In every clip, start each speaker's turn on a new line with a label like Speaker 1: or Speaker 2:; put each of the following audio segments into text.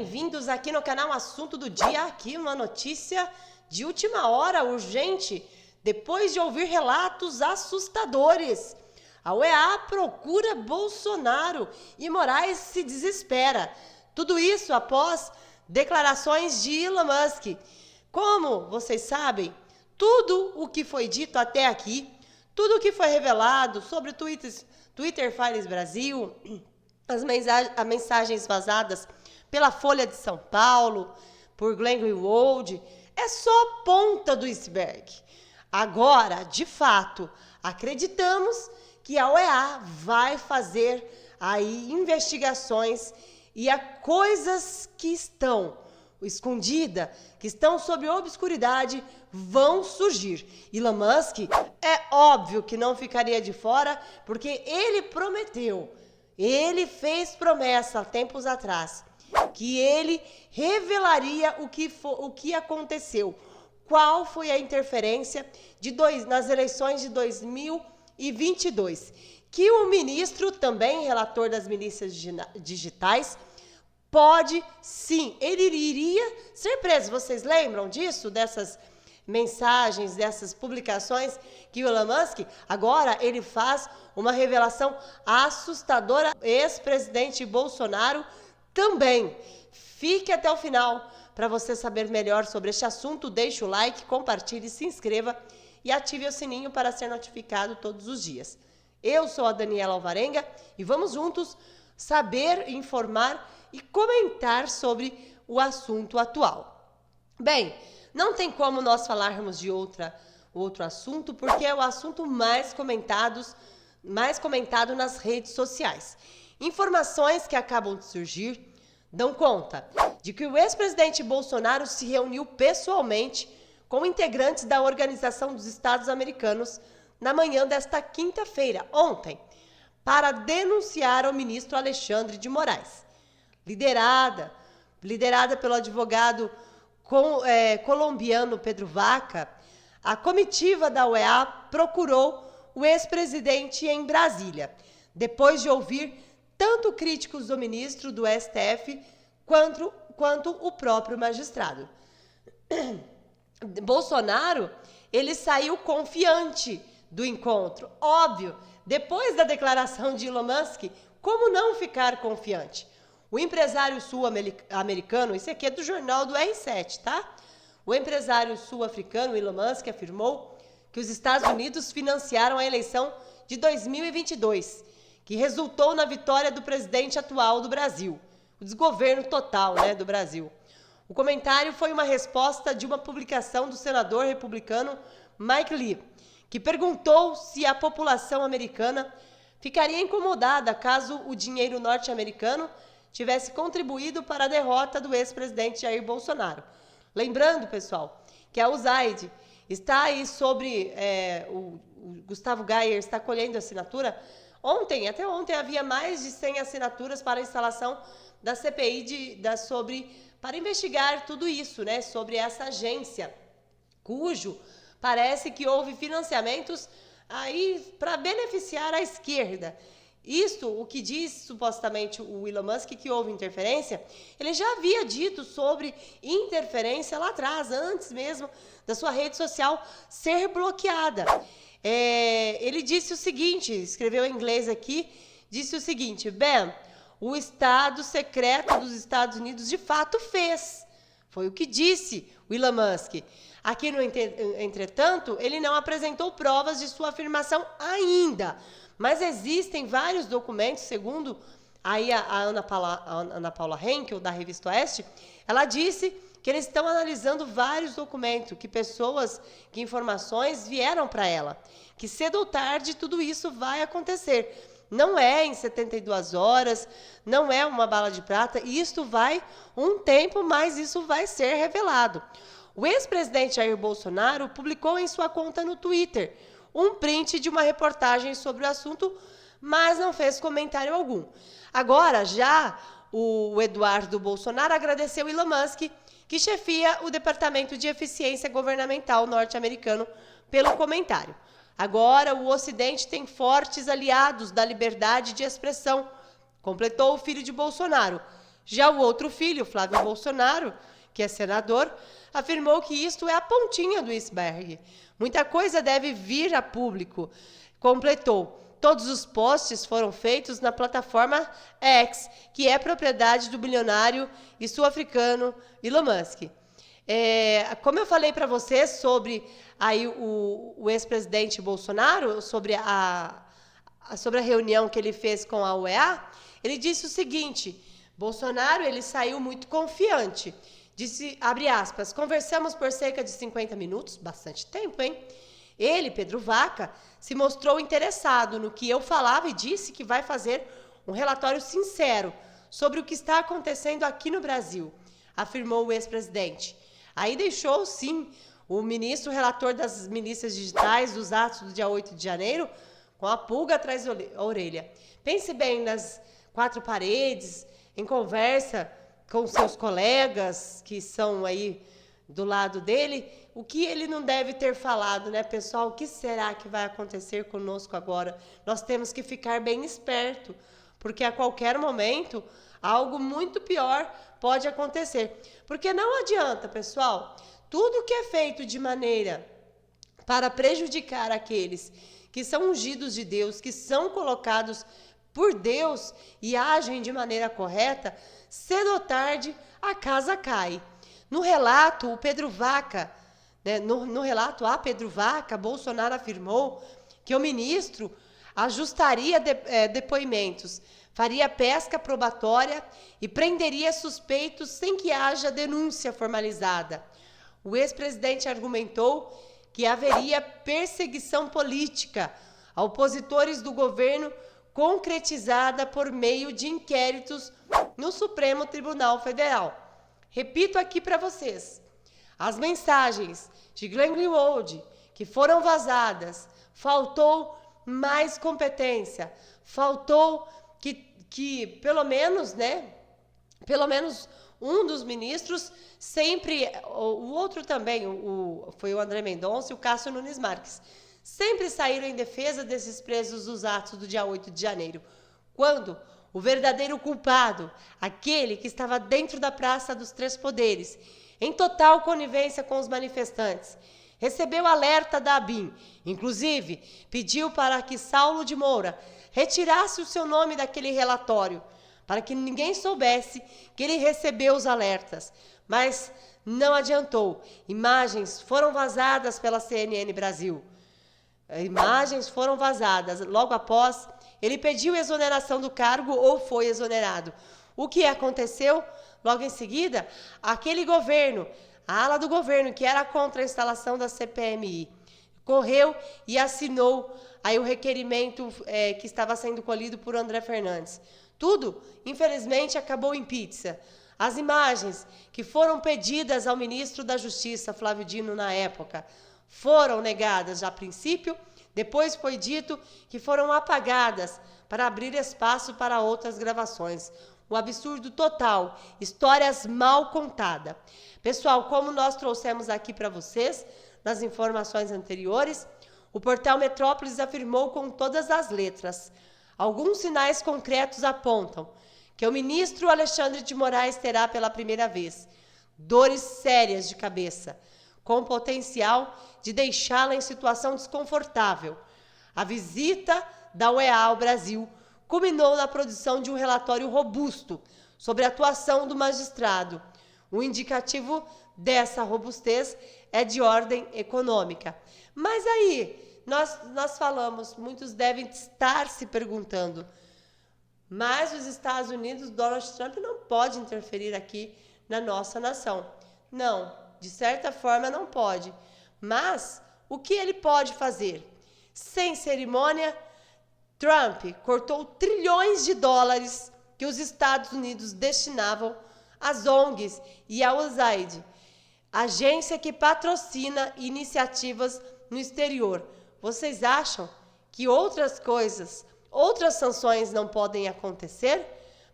Speaker 1: bem-vindos aqui no canal Assunto do Dia. Aqui uma notícia de última hora, urgente, depois de ouvir relatos assustadores. A OEA procura Bolsonaro e Moraes se desespera. Tudo isso após declarações de Elon Musk. Como vocês sabem, tudo o que foi dito até aqui, tudo o que foi revelado sobre o Twitter Files Brasil, as mensagens vazadas pela Folha de São Paulo, por Glenn Greenwald, é só a ponta do iceberg. Agora, de fato, acreditamos que a OEA vai fazer aí investigações e há coisas que estão escondidas, que estão sob obscuridade, vão surgir. Elon Musk é óbvio que não ficaria de fora, porque ele prometeu, ele fez promessa há tempos atrás, que ele revelaria o que aconteceu, qual foi a interferência nas eleições de 2022, que o ministro, também relator das milícias digitais, pode sim, ele iria ser preso. Vocês lembram disso, dessas mensagens, dessas publicações que o Elon Musk, agora ele faz uma revelação assustadora. Ex-presidente Bolsonaro também. Fique até o final para você saber melhor sobre este assunto. Deixe o like, compartilhe, se inscreva e ative o sininho para ser notificado todos os dias. Eu sou a Daniela Alvarenga e vamos juntos saber, informar e comentar sobre o assunto atual. Bem, não tem como nós falarmos de outro assunto, porque é o assunto mais comentado nas redes sociais. Informações que acabam de surgir dão conta de que o ex-presidente Bolsonaro se reuniu pessoalmente com integrantes da Organização dos Estados Americanos na manhã desta quinta-feira, ontem, para denunciar o ministro Alexandre de Moraes. Liderada pelo advogado colombiano Pedro Vaca, a comitiva da OEA procurou o ex-presidente em Brasília, depois de ouvir tanto críticos do ministro do STF quanto o próprio magistrado. Bolsonaro, ele saiu confiante do encontro. Óbvio, depois da declaração de Elon Musk, como não ficar confiante? O empresário sul-americano, isso aqui é do jornal do R7, tá? O empresário sul-africano Elon Musk afirmou que os Estados Unidos financiaram a eleição de 2022, que resultou na vitória do presidente atual do Brasil, o desgoverno total, do Brasil. O comentário foi uma resposta de uma publicação do senador republicano Mike Lee, que perguntou se a população americana ficaria incomodada caso o dinheiro norte-americano tivesse contribuído para a derrota do ex-presidente Jair Bolsonaro. Lembrando, pessoal, que a USAID está aí sobre... o Gustavo Gayer está colhendo assinatura. Até ontem, havia mais de 100 assinaturas para a instalação da CPI para investigar tudo isso, sobre essa agência, cujo parece que houve financiamentos aí para beneficiar a esquerda. Isto, o que diz supostamente o Elon Musk, que houve interferência, ele já havia dito sobre interferência lá atrás, antes mesmo da sua rede social ser bloqueada. Ele disse o seguinte, escreveu em inglês aqui, disse o seguinte: bem, o Estado secreto dos Estados Unidos de fato fez. Foi o que disse o Elon Musk. Aqui, entretanto, ele não apresentou provas de sua afirmação ainda, mas existem vários documentos, segundo aí a Ana Paula Henkel, da Revista Oeste, ela disse que eles estão analisando vários documentos, que informações vieram para ela, que cedo ou tarde tudo isso vai acontecer. Não é em 72 horas, não é uma bala de prata, e isto vai um tempo, mas isso vai ser revelado. O ex-presidente Jair Bolsonaro publicou em sua conta no Twitter um print de uma reportagem sobre o assunto, mas não fez comentário algum. Agora, já o Eduardo Bolsonaro agradeceu Elon Musk, que chefia o Departamento de Eficiência Governamental norte-americano, pelo comentário. Agora, o Ocidente tem fortes aliados da liberdade de expressão, completou o filho de Bolsonaro. Já o outro filho, Flávio Bolsonaro, que é senador, afirmou que isto é a pontinha do iceberg. Muita coisa deve vir a público. Completou. Todos os posts foram feitos na plataforma X, que é propriedade do bilionário e sul-africano Elon Musk. Como eu falei para vocês sobre aí o ex-presidente Bolsonaro, sobre a reunião que ele fez com a UEA, ele disse o seguinte: Bolsonaro, ele saiu muito confiante. Disse, abre aspas, conversamos por cerca de 50 minutos, bastante tempo, hein? Ele, Pedro Vaca, se mostrou interessado no que eu falava e disse que vai fazer um relatório sincero sobre o que está acontecendo aqui no Brasil, afirmou o ex-presidente. Aí deixou, sim, o ministro relator das milícias digitais dos atos do dia 8 de janeiro com a pulga atrás da orelha. Pense bem nas quatro paredes, em conversa com seus colegas que são aí do lado dele, o que ele não deve ter falado, né, pessoal? O que será que vai acontecer conosco agora? Nós temos que ficar bem esperto, porque a qualquer momento algo muito pior pode acontecer. Porque não adianta, pessoal, tudo que é feito de maneira para prejudicar aqueles que são ungidos de Deus, que são colocados por Deus e agem de maneira correta, cedo ou tarde a casa cai. No relato, o Pedro Vaca, né, no relato a Pedro Vaca, Bolsonaro afirmou que o ministro ajustaria depoimentos, faria pesca probatória e prenderia suspeitos sem que haja denúncia formalizada. O ex-presidente argumentou que haveria perseguição política a opositores do governo concretizada por meio de inquéritos no Supremo Tribunal Federal. Repito aqui para vocês, as mensagens de Glenn Greenwald que foram vazadas, faltou mais competência, faltou que pelo menos, né, pelo menos um dos ministros sempre, o outro também, foi o André Mendonça e o Cássio Nunes Marques, sempre saíram em defesa desses presos dos atos do dia 8 de janeiro, quando o verdadeiro culpado, aquele que estava dentro da Praça dos Três Poderes, em total conivência com os manifestantes, recebeu alerta da ABIN, inclusive pediu para que Saulo de Moura retirasse o seu nome daquele relatório, para que ninguém soubesse que ele recebeu os alertas. Mas não adiantou. Imagens foram vazadas pela CNN Brasil. Imagens foram vazadas. Logo após, ele pediu exoneração do cargo ou foi exonerado. O que aconteceu? Logo em seguida, aquele governo, a ala do governo que era contra a instalação da CPMI, correu e assinou aí o requerimento que estava sendo colhido por André Fernandes. Tudo, infelizmente, acabou em pizza. As imagens que foram pedidas ao ministro da Justiça, Flávio Dino, na época, foram negadas a princípio, depois foi dito que foram apagadas para abrir espaço para outras gravações. Um absurdo total, histórias mal contadas. Pessoal, como nós trouxemos aqui para vocês, nas informações anteriores, o portal Metrópolis afirmou com todas as letras: alguns sinais concretos apontam que o ministro Alexandre de Moraes terá pela primeira vez dores sérias de cabeça, com potencial de deixá-la em situação desconfortável. A visita da UEA ao Brasil culminou na produção de um relatório robusto sobre a atuação do magistrado. O indicativo dessa robustez é de ordem econômica. Mas aí, nós falamos, muitos devem estar se perguntando, mas os Estados Unidos, Donald Trump não pode interferir aqui na nossa nação. Não, de certa forma não pode. Mas o que ele pode fazer? Sem cerimônia, Trump cortou trilhões de dólares que os Estados Unidos destinavam às ONGs e à USAID, agência que patrocina iniciativas no exterior. Vocês acham que outras coisas, outras sanções não podem acontecer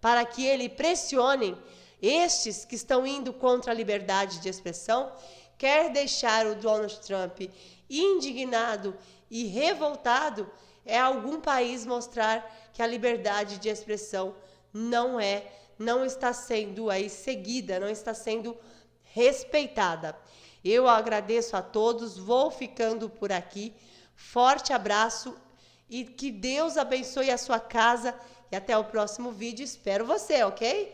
Speaker 1: para que ele pressione estes que estão indo contra a liberdade de expressão? Quer deixar o Donald Trump indignado e revoltado? É algum país mostrar que a liberdade de expressão não está sendo aí seguida, não está sendo respeitada. Eu agradeço a todos, vou ficando por aqui. Forte abraço e que Deus abençoe a sua casa. E até o próximo vídeo. Espero você, ok?